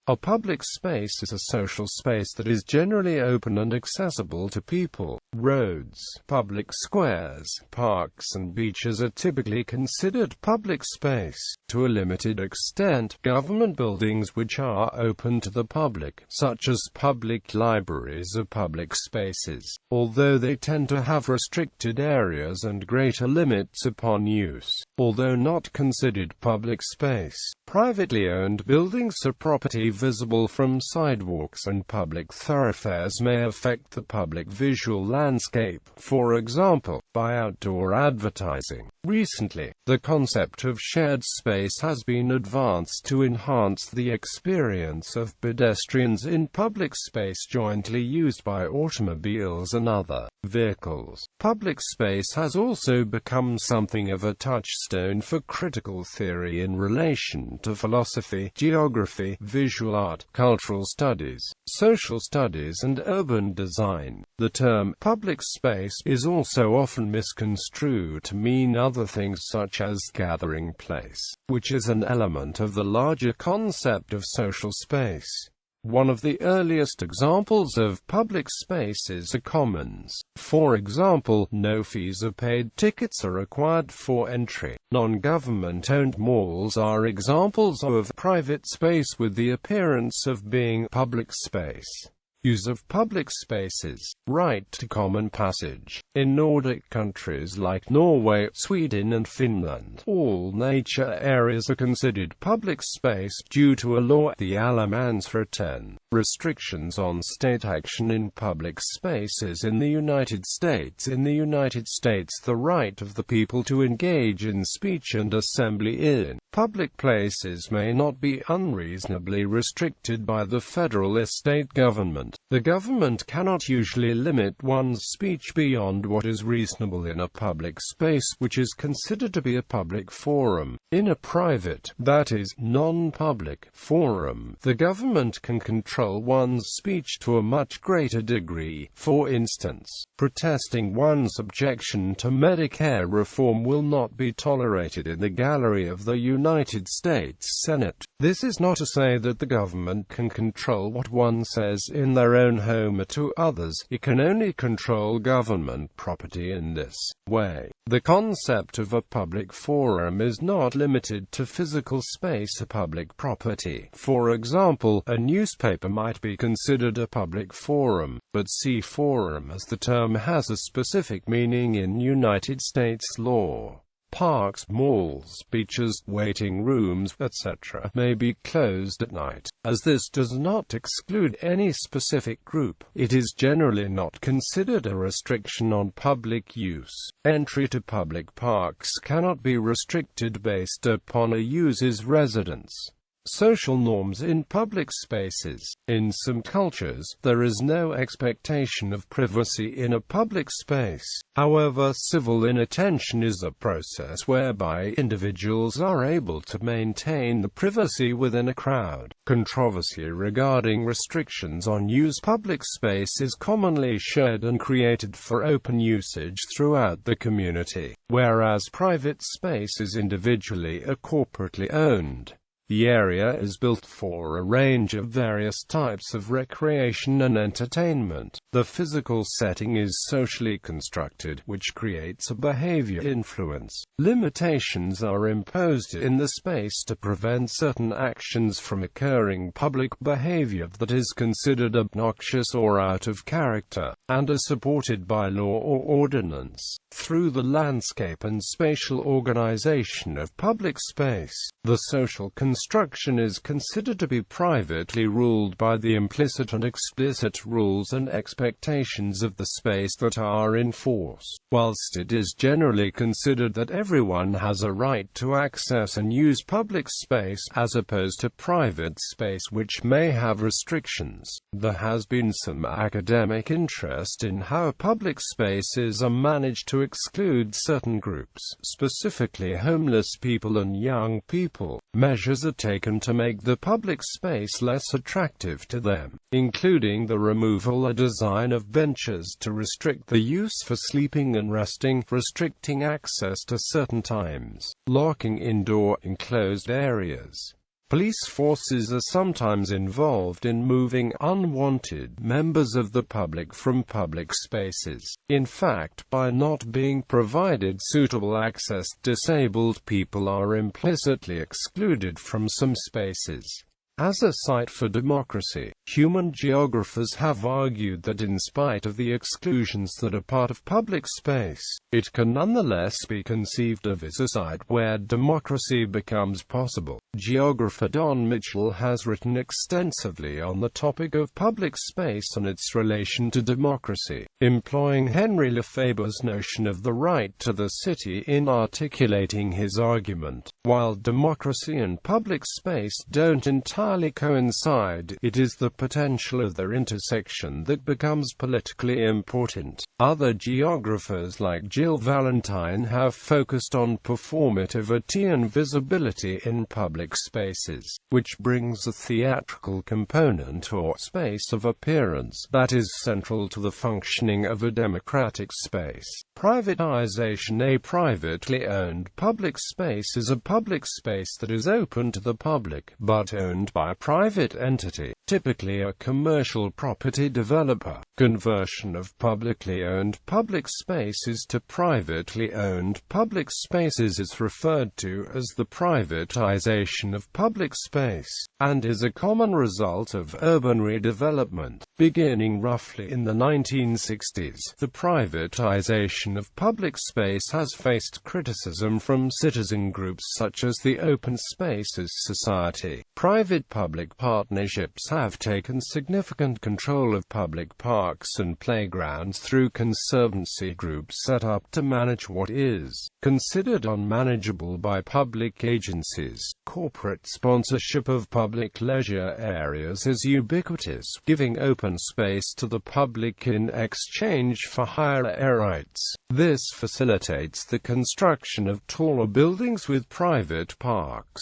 A public space is a social space that is generally open and accessible to people. Roads, public squares, parks and beaches are typically considered public space. To a limited extent, government buildings which are open to the public, such as public libraries, are public spaces, although they tend to have restricted areas and greater limits upon use. Although not considered public space, privately owned buildings are property visible from sidewalks and public thoroughfares may affect the public visual landscape, for example, by outdoor advertising. Recently, the concept of shared space has been advanced to enhance the experience of pedestrians in public space jointly used by automobiles and other vehicles. Public space has also become something of a touchstone for critical theory in relation to philosophy, geography, visual art, cultural studies, social studies and urban design. The term public space is also often misconstrued to mean other things such as gathering place, which is an element of the larger concept of social space. One of the earliest examples of public spaces are commons. For example, no fees are paid, tickets are required for entry. Non-government-owned malls are examples of private space with the appearance of being public space. Use of public spaces. Right to common passage. In Nordic countries like Norway, Sweden and Finland, all nature areas are considered public space due to a law, the Allemansrätten. Restrictions on state action in public spaces in the United States. In the United States, the right of the people to engage in speech and assembly in public places may not be unreasonably restricted by the federal or state government. The government cannot usually limit one's speech beyond what is reasonable in a public space, which is considered to be a public forum. In a private, that is, non-public, forum, the government can control one's speech to a much greater degree. For instance, protesting one's objection to Medicare reform will not be tolerated in the gallery of the United States Senate. This is not to say that the government can control what one says in their own home or to others. It can only control government property in this way. The concept of a public forum is not limited to physical space or public property. For example, a newspaper might be considered a public forum, but see forum as the term has a specific meaning in United States law. Parks, malls, beaches, waiting rooms, etc. may be closed at night. As this does not exclude any specific group, it is generally not considered a restriction on public use. Entry to public parks cannot be restricted based upon a user's residence. Social norms in public spaces. In some cultures, there is no expectation of privacy in a public space. However, civil inattention is a process whereby individuals are able to maintain the privacy within a crowd. Controversy regarding restrictions on use public space is commonly shared and created for open usage throughout the community, whereas private space is individually or corporately owned. The area is built for a range of various types of recreation and entertainment. The physical setting is socially constructed, which creates a behavior influence. Limitations are imposed in the space to prevent certain actions from occurring. Public behavior that is considered obnoxious or out of character, and are supported by law or ordinance. Through the landscape and spatial organization of public space, the social construction is considered to be privately ruled by the implicit and explicit rules and expectations of the space that are in force, whilst it is generally considered that everyone has a right to access and use public space, as opposed to private space which may have restrictions. There has been some academic interest in how public spaces are managed to exclude certain groups, specifically homeless people and young people. Measures are taken to make the public space less attractive to them, including the removal or design of benches to restrict the use for sleeping and resting, restricting access to certain times, locking indoor enclosed areas. Police forces are sometimes involved in moving unwanted members of the public from public spaces. In fact, by not being provided suitable access, disabled people are implicitly excluded from some spaces. As a site for democracy, human geographers have argued that in spite of the exclusions that are part of public space, it can nonetheless be conceived of as a site where democracy becomes possible. Geographer Don Mitchell has written extensively on the topic of public space and its relation to democracy, employing Henry Lefebvre's notion of the right to the city in articulating his argument. While democracy and public space don't entirely coincide, it is the potential of their intersection that becomes politically important. Other geographers like Jill Valentine have focused on performativity and visibility in public spaces, which brings a theatrical component or space of appearance that is central to the functioning of a democratic space. Privatization. A privately owned public space is a public space that is open to the public, but owned by a private entity, typically a commercial property developer. Conversion of publicly owned public spaces to privately owned public spaces is referred to as the privatization of public space, and is a common result of urban redevelopment. Beginning roughly in the 1960s, the privatization of public space has faced criticism from citizen groups such as the Open Spaces Society. Private-public partnerships have taken significant control of public parks and playgrounds through conservancy groups set up to manage what is considered unmanageable by public agencies. Corporate sponsorship of public leisure areas is ubiquitous, giving open space to the public in exchange for higher air rights. This facilitates the construction of taller buildings with private parks.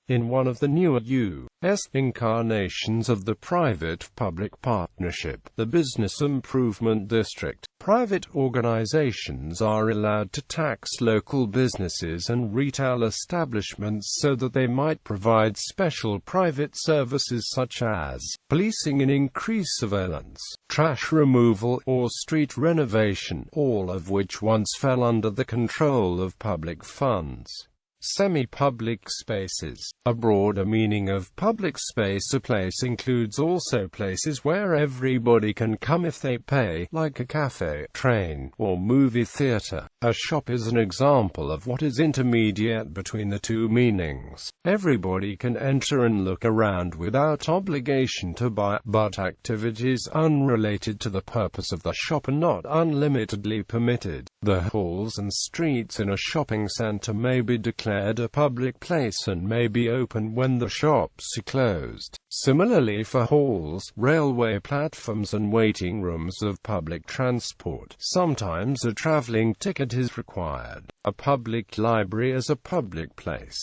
In one of the newer U.S. incarnations of the private-public partnership, the Business Improvement District, private organizations are allowed to tax local businesses and retail establishments so that they might provide special private services such as policing and increased surveillance, trash removal, or street renovation, all of which once fell under the control of public funds. Semi-public spaces. A broader meaning of public space. A place includes also places where everybody can come if they pay, like a cafe, train, or movie theater. A shop is an example of what is intermediate between the two meanings. Everybody can enter and look around without obligation to buy, but activities unrelated to the purpose of the shop are not unlimitedly permitted. The halls and streets in a shopping center may be declared a public place and may be open when the shops are closed. Similarly for halls, railway platforms and waiting rooms of public transport, sometimes a traveling ticket is required. A public library is a public place.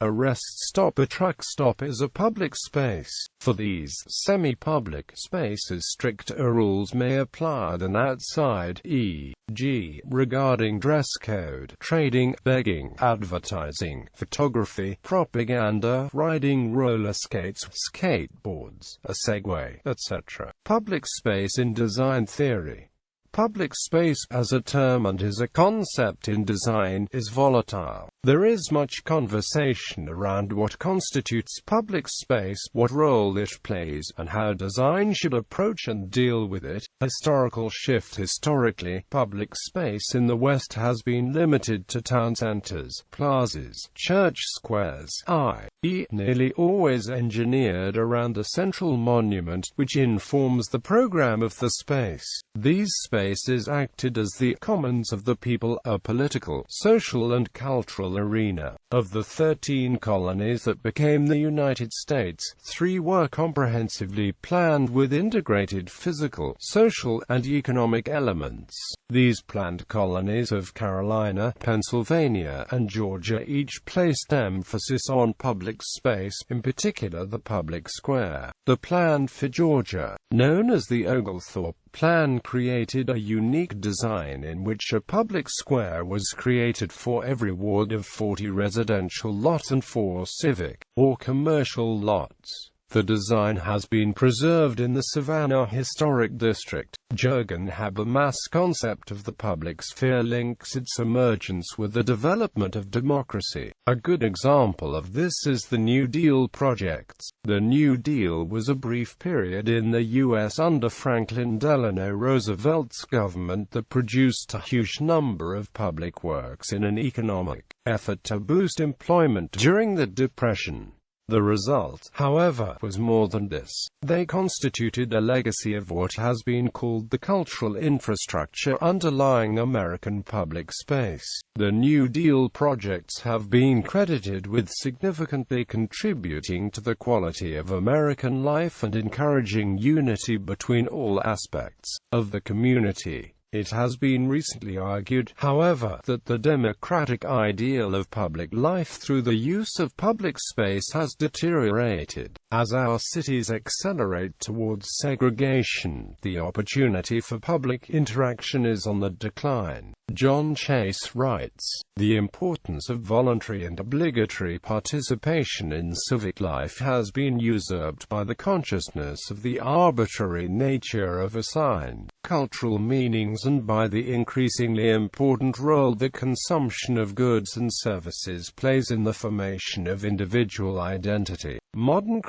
A rest stop, a truck stop, is a public space. For these semi-public spaces, stricter rules may apply than outside, e.g., regarding dress code, trading, begging, advertising, photography, propaganda, riding roller skates, skateboards, a Segway, etc. Public space in design theory. Public space, as a term and as a concept in design, is volatile. There is much conversation around what constitutes public space, what role it plays, and how design should approach and deal with it. Historical shift. Historically, public space in the West has been limited to town centers, plazas, church squares, i.e., nearly always engineered around a central monument, which informs the program of the space. These spaces acted as the commons of the people, a political, social and cultural arena. Of the 13 colonies that became the United States, 3 were comprehensively planned with integrated physical, social, and economic elements. These planned colonies of Carolina, Pennsylvania, and Georgia each placed emphasis on public space, in particular the public square. The plan for Georgia, known as the Oglethorpe Plan, created a unique design in which a public square was created for every ward of 40 residential lots and 4 civic or commercial lots. The design has been preserved in the Savannah Historic District. Jurgen Habermas' concept of the public sphere links its emergence with the development of democracy. A good example of this is the New Deal projects. The New Deal was a brief period in the U.S. under Franklin Delano Roosevelt's government that produced a huge number of public works in an economic effort to boost employment during the Depression. The result, however, was more than this. They constituted a legacy of what has been called the cultural infrastructure underlying American public space. The New Deal projects have been credited with significantly contributing to the quality of American life and encouraging unity between all aspects of the community. It has been recently argued, however, that the democratic ideal of public life through the use of public space has deteriorated. As our cities accelerate towards segregation, the opportunity for public interaction is on the decline. John Chase writes, "The importance of voluntary and obligatory participation in civic life has been usurped by the consciousness of the arbitrary nature of assigned cultural meanings and by the increasingly important role that consumption of goods and services plays in the formation of individual identity." Modern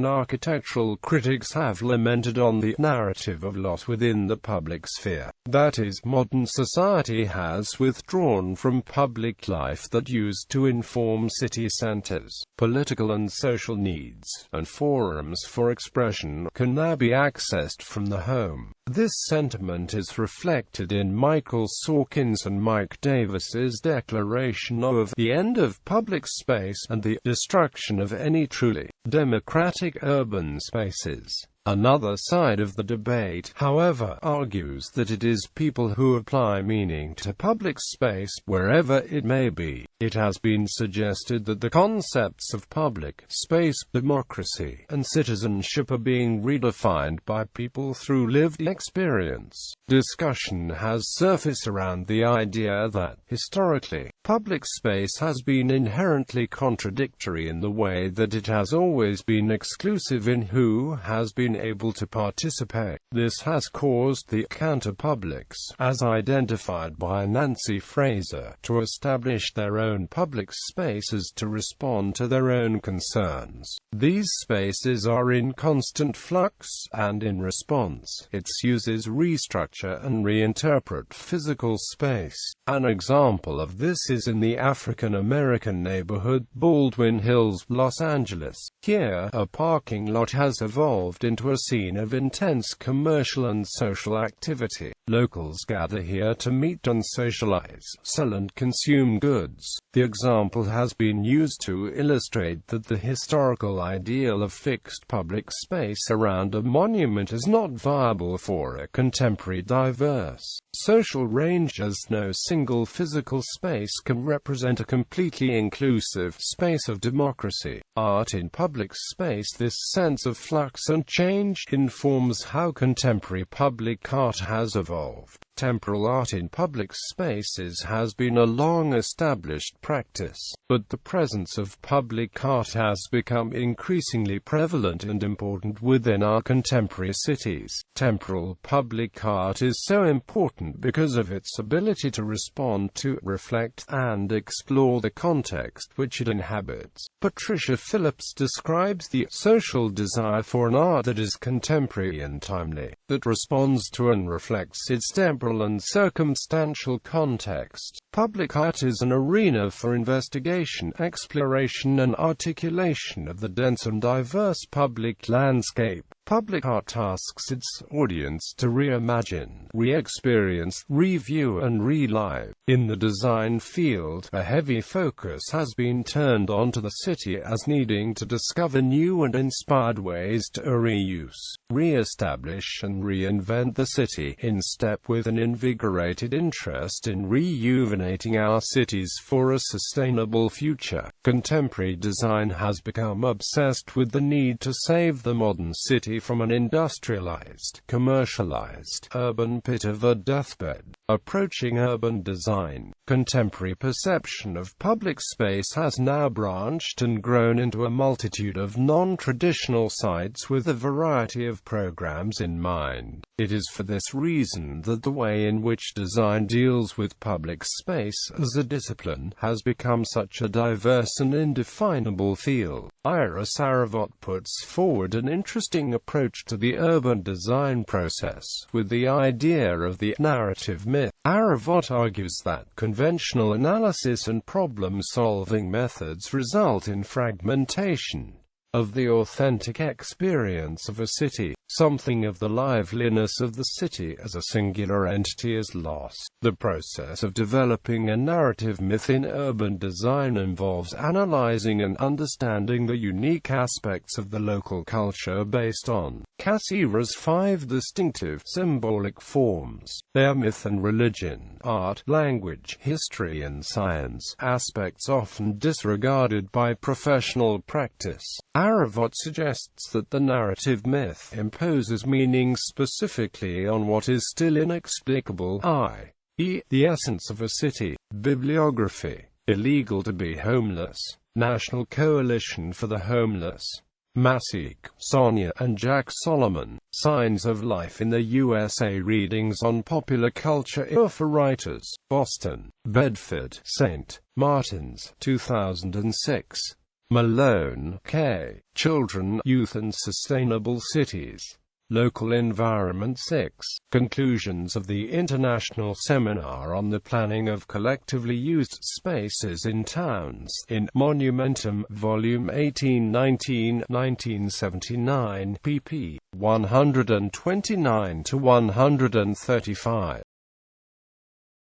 architectural critics have lamented on the narrative of loss within the public sphere. That is, modern society has withdrawn from public life that used to inform city centers. Political and social needs, and forums for expression, can now be accessed from the home. This sentiment is reflected in Michael Sawkins and Mike Davis's declaration of the end of public space and the destruction of any truly democratic urban spaces. Another side of the debate, however, argues that it is people who apply meaning to public space, wherever it may be. It has been suggested that the concepts of public space, democracy, and citizenship are being redefined by people through lived experience. Discussion has surfaced around the idea that, historically, public space has been inherently contradictory in the way that it has always been exclusive in who has been able to participate. This has caused the counterpublics, as identified by Nancy Fraser, to establish their own public spaces to respond to their own concerns. These spaces are in constant flux, and in response, its users restructure and reinterpret physical space. An example of this is in the African American neighborhood Baldwin Hills, Los Angeles. Here, a parking lot has evolved into a scene of intense commercial and social activity. Locals gather here to meet and socialize, sell and consume goods. The example has been used to illustrate that the historical ideal of fixed public space around a monument is not viable for a contemporary diverse social range, as no single physical space can represent a completely inclusive space of democracy. Art in public space. This sense of flux and change informs how contemporary public art has evolved. Temporal art in public spaces has been a long-established practice, but the presence of public art has become increasingly prevalent and important within our contemporary cities. Temporal public art is so important because of its ability to respond to, reflect, and explore the context which it inhabits. Patricia Phillips describes the social desire for an art that is contemporary and timely, that responds to and reflects its temporal and circumstantial context. Public art is an arena for investigation, exploration and articulation of the dense and diverse public landscape. Public art tasks its audience to reimagine, re-experience, review and relive. In the design field, a heavy focus has been turned onto the city as needing to discover new and inspired ways to reuse, re-establish and reinvent the city, in step with an invigorated interest in rejuvenating our cities for a sustainable future. Contemporary design has become obsessed with the need to save the modern city from an industrialized, commercialized, urban pit of a deathbed. Approaching urban design, contemporary perception of public space has now branched and grown into a multitude of non-traditional sites with a variety of programs in mind. It is for this reason that the way in which design deals with public space as a discipline has become such a diverse and indefinable field. Ira Saravot puts forward an interesting approach to the urban design process, with the idea of the narrative myth. Saravot argues that conventional analysis and problem-solving methods result in fragmentation of the authentic experience of a city. Something of the liveliness of the city as a singular entity is lost. The process of developing a narrative myth in urban design involves analyzing and understanding the unique aspects of the local culture based on Cassira's 5 distinctive symbolic forms. They are myth and religion, art, language, history and science, aspects often disregarded by professional practice. Saravot suggests that the narrative myth imposes meaning specifically on what is still inexplicable, i.e., the essence of a city. Bibliography: Illegal to be Homeless, National Coalition for the Homeless. Masik, Sonia and Jack Solomon, Signs of Life in the USA. Readings on Popular Culture for Writers. Boston, Bedford, St. Martin's, 2006. Malone, K. Children, Youth and Sustainable Cities. Local Environment 6. Conclusions of the International Seminar on the Planning of Collectively Used Spaces in Towns, in Monumentum, Volume 18, 1979, pp. 129 to 135.